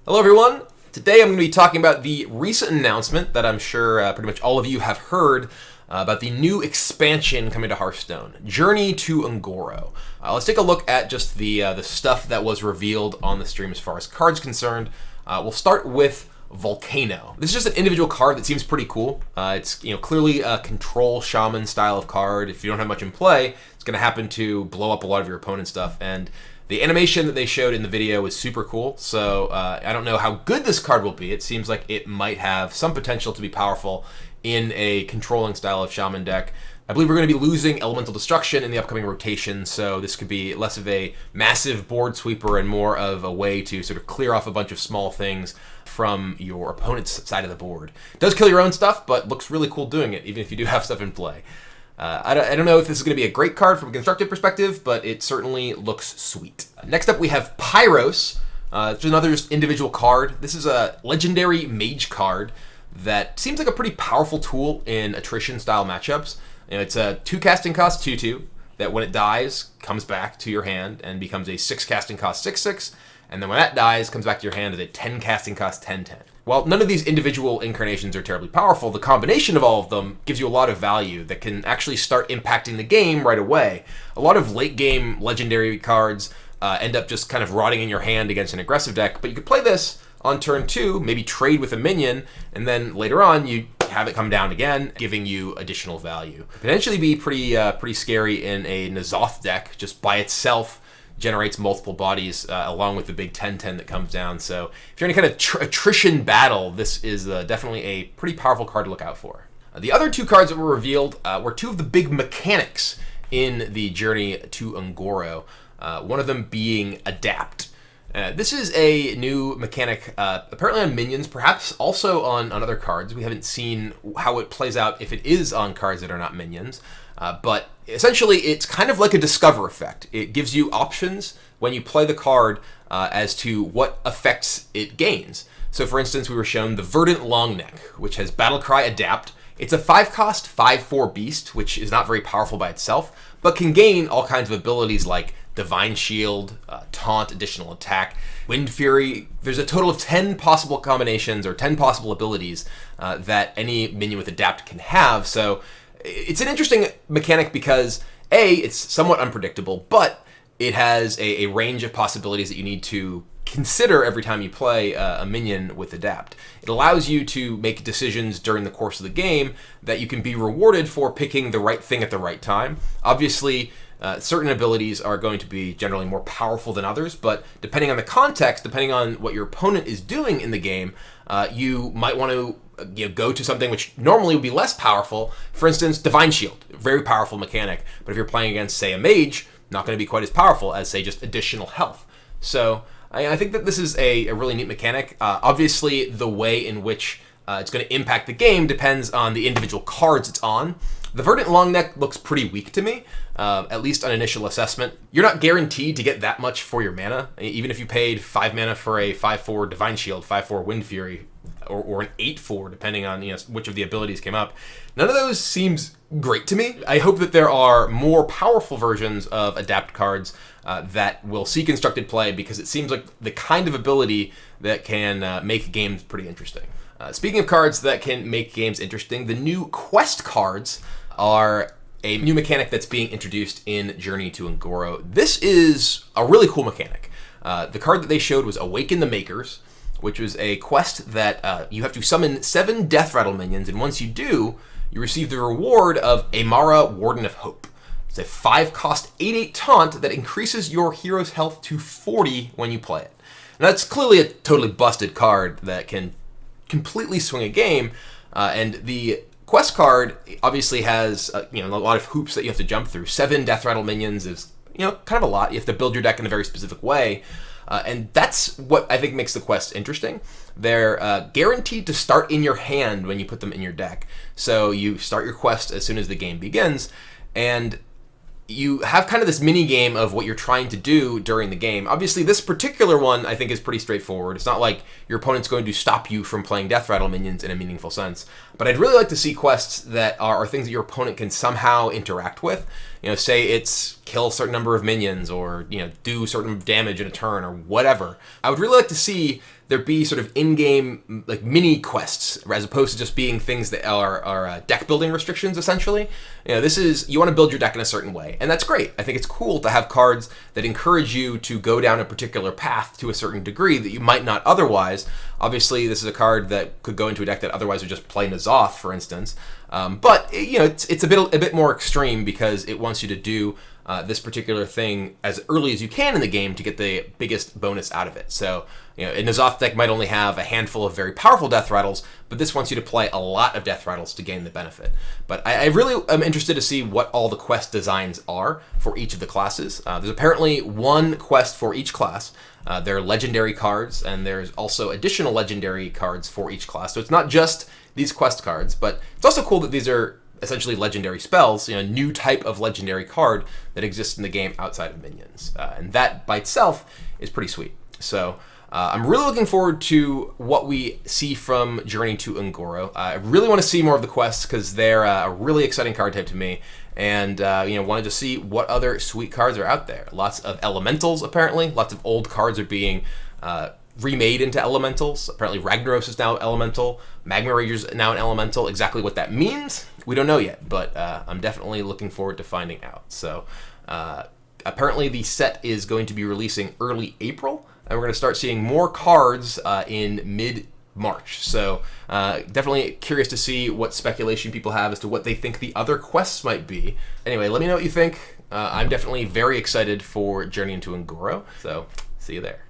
Hello everyone! Today I'm going to be talking about the recent announcement that I'm sure pretty much all of you have heard about the new expansion coming to Hearthstone, Journey to Un'Goro. Let's take a look at just the stuff that was revealed on the stream as far as cards concerned. We'll start with Volcano. This is just an individual card that seems pretty cool. It's clearly a control shaman style of card. If you don't have much in play, it's going to happen to blow up a lot of your opponent's stuff. And the animation that they showed in the video was super cool, so I don't know how good this card will be. It seems like it might have some potential to be powerful in a controlling style of Shaman deck. I believe we're going to be losing Elemental Destruction in the upcoming rotation, so this could be less of a massive board sweeper and more of a way to sort of clear off a bunch of small things from your opponent's side of the board. It does kill your own stuff, but looks really cool doing it, even if you do have stuff in play. I don't know if this is going to be a great card from a constructive perspective, but it certainly looks sweet. Next up, we have Pyros. It's another just individual card. This is a legendary mage card that seems like a pretty powerful tool in attrition-style matchups. It's a 2 casting cost 2/2 that when it dies, comes back to your hand and becomes a 6 casting cost 6/6, and then when that dies, comes back to your hand as a 10 casting cost 10/10. While none of these individual incarnations are terribly powerful, the combination of all of them gives you a lot of value that can actually start impacting the game right away. A lot of late-game legendary cards end up just kind of rotting in your hand against an aggressive deck, but you could play this on turn 2, maybe trade with a minion, and then later on you have it come down again, giving you additional value. Potentially be pretty scary in a N'Zoth deck just by itself. Generates multiple bodies along with the big 10/10 that comes down. So if you're in a kind of attrition battle, this is definitely a pretty powerful card to look out for. The other 2 cards that were revealed were 2 of the big mechanics in the Journey to Un'Goro, one of them being Adapt. This is a new mechanic, apparently on minions, perhaps also on other cards. We haven't seen how it plays out if it is on cards that are not minions. But essentially, it's kind of like a discover effect. It gives you options when you play the card as to what effects it gains. So for instance, we were shown the Verdant Longneck, which has Battlecry Adapt. It's a 5-cost 5/4 beast, which is not very powerful by itself, but can gain all kinds of abilities like Divine Shield, Taunt, additional attack, Wind Fury. There's a total of 10 possible combinations or 10 possible abilities that any minion with Adapt can have. So it's an interesting mechanic because, A, it's somewhat unpredictable, but it has a range of possibilities that you need to consider every time you play a minion with Adapt. It allows you to make decisions during the course of the game that you can be rewarded for picking the right thing at the right time. Obviously, certain abilities are going to be generally more powerful than others, but depending on the context, depending on what your opponent is doing in the game, you might want to go to something which normally would be less powerful. For instance, Divine Shield, very powerful mechanic, but if you're playing against, say, a mage, not going to be quite as powerful as, say, just additional health. So I think that this is a really neat mechanic. Obviously, the way in which it's going to impact the game depends on the individual cards it's on. The Verdant Longneck looks pretty weak to me, at least on initial assessment. You're not guaranteed to get that much for your mana, even if you paid 5 mana for a 5/4 Divine Shield, 5/4 Wind Fury, or an 8/4, depending on which of the abilities came up. None of those seems great to me. I hope that there are more powerful versions of Adapt cards that will see constructed play, because it seems like the kind of ability that can make games pretty interesting. Speaking of cards that can make games interesting, the new Quest cards are a new mechanic that's being introduced in Journey to Un'Goro. This is a really cool mechanic. The card that they showed was Awaken the Makers, which was a quest that you have to summon 7 Death Rattle minions, and once you do, you receive the reward of Amara, Warden of Hope. It's a 5-cost 8/8 taunt that increases your hero's health to 40 when you play it. And that's clearly a totally busted card that can completely swing a game, and the quest card obviously has a lot of hoops that you have to jump through. 7 Death Rattle minions is kind of a lot. You have to build your deck in a very specific way. And that's what I think makes the quest interesting. They're guaranteed to start in your hand when you put them in your deck. So you start your quest as soon as the game begins, and you have kind of this mini game of what you're trying to do during the game. Obviously, this particular one I think is pretty straightforward. It's not like your opponent's going to stop you from playing Death Rattle minions in a meaningful sense. But I'd really like to see quests that are things that your opponent can somehow interact with. Say it's kill a certain number of minions, or do certain damage in a turn, or whatever. I would really like to see there be sort of in-game like mini quests as opposed to just being things that are deck building restrictions essentially. This is, you want to build your deck in a certain way, and that's great. I think it's cool to have cards that encourage you to go down a particular path to a certain degree that you might not otherwise. Obviously, this is a card that could go into a deck that otherwise would just play N'Zoth, for instance. But it's a bit more extreme because it wants you to do this particular thing as early as you can in the game to get the biggest bonus out of it. So, a N'Zoth deck might only have a handful of very powerful death rattles, but this wants you to play a lot of death rattles to gain the benefit. But I really am interested to see what all the quest designs are for each of the classes. There's apparently one quest for each class. They're legendary cards, and there's also additional legendary cards for each class. So it's not just these quest cards, but it's also cool that these are essentially legendary spells, a new type of legendary card that exists in the game outside of minions. And that by itself is pretty sweet. So I'm really looking forward to what we see from Journey to Un'Goro. I really want to see more of the quests because they're a really exciting card type to me. And, wanted to see what other sweet cards are out there. Lots of elementals, apparently. Lots of old cards are being remade into elementals. Apparently Ragnaros is now elemental. Magma Rager's now an elemental. Exactly what that means, we don't know yet, but I'm definitely looking forward to finding out. So apparently the set is going to be releasing early April, and we're going to start seeing more cards in mid-March. So definitely curious to see what speculation people have as to what they think the other quests might be. Anyway, let me know what you think. I'm definitely very excited for Journey into Un'Goro, so see you there.